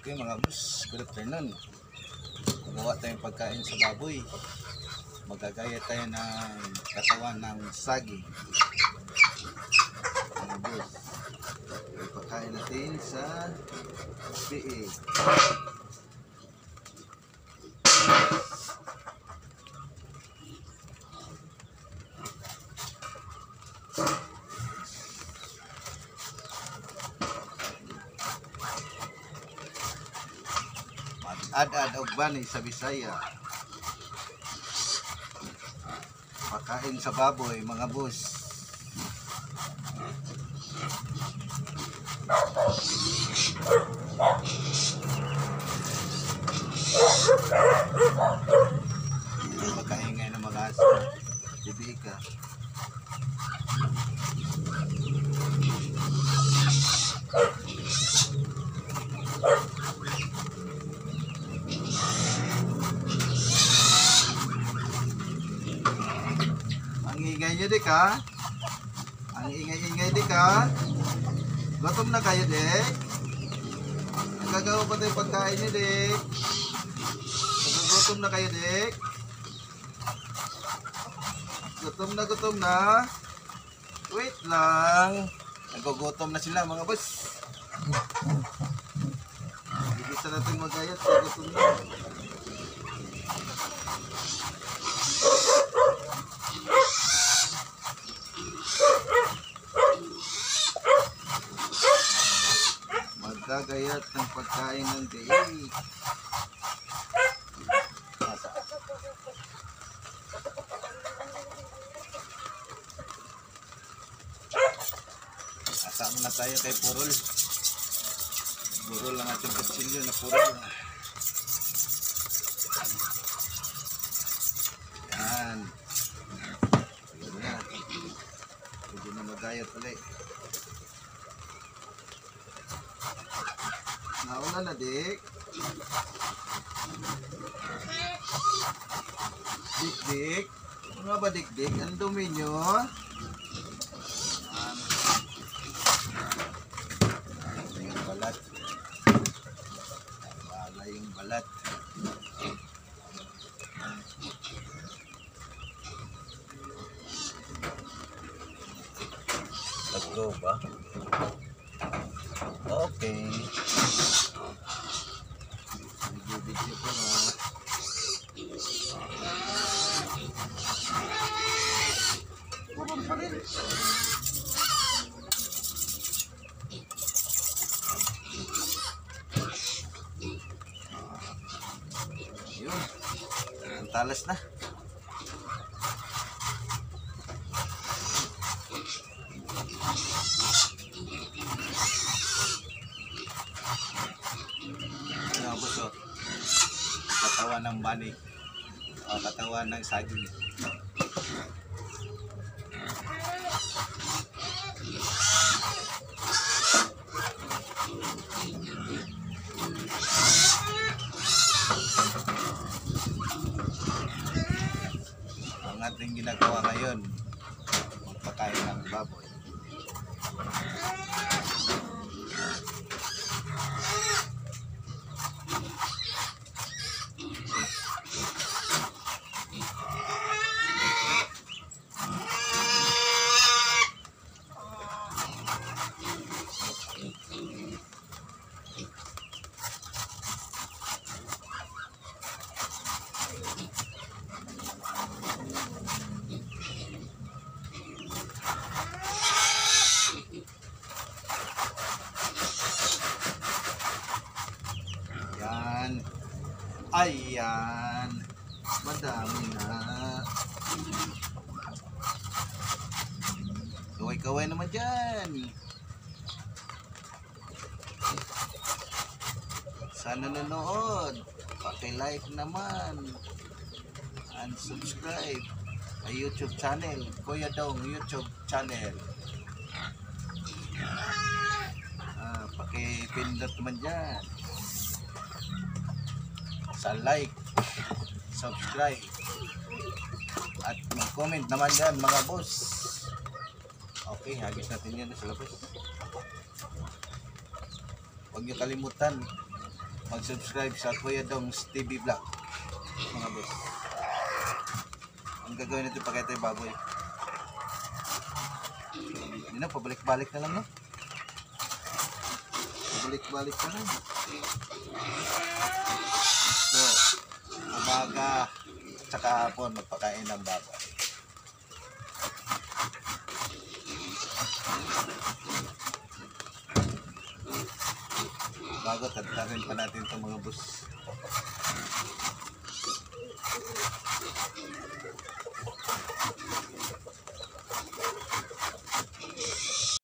Okay mga boss, good afternoon. Magawa tayong pagkain sa baboy. Magagaya tayo ng katawan ng sagi. Mga boss, pagkain natin sa piig. Ad-ad og bani sa Bisaya. Pagkain sa baboy mga boss. Pagkaingay ng mga aso. Bibi ka. Ang ingay nyo dik ha. Ang ingay-ingay dik ha. Gutom na kayo dik. Nagagawa pa tayo pagkain nyo dik. Gutom na kayo dik. Gutom na. Wait lang. Nagugutom na sila mga boss. Ibig natin magayat. Gutom na. Magagayat ng pagkain ng daig. Asa muna tayo kay Purol. Purol ang ating kutsilyo na Purol. Yan. Pwede na. Pwede na magayat ulit. Nauna na dik. Dik-dik. Mga ba dik-dik? Ang dumi nyo. Yung balat. Wala yung balat. Let's go ba? Okay. Video ko na. Kurang pa rin. Yun. Ang talas na. Ano boss oh? Katawan ng bani o katawan ng saging. Ang ating ginagawa ngayon, magpakain ng baboy. Ayan, madami na. Kaway-kaway naman dyan. Sana nanood. Paki-like naman. And subscribe sa YouTube channel. Kuya Dong YouTube channel. Paki-pindot naman dyan. Sa like, subscribe, at mag-comment naman yan mga boss. Okay, hagis natin yan sa labas. Huwag niyo kalimutan mag-subscribe sa Kuya Dongs TV Vlog, mga boss. Ang gagawin natin pagkita yung baboy. Hindi na, pabalik-balik na lang, no? Pabalik-balik na lang. So, umaga tsaka hapon magpakain ng baboy. Bago tagtarin pa natin itong mga bus.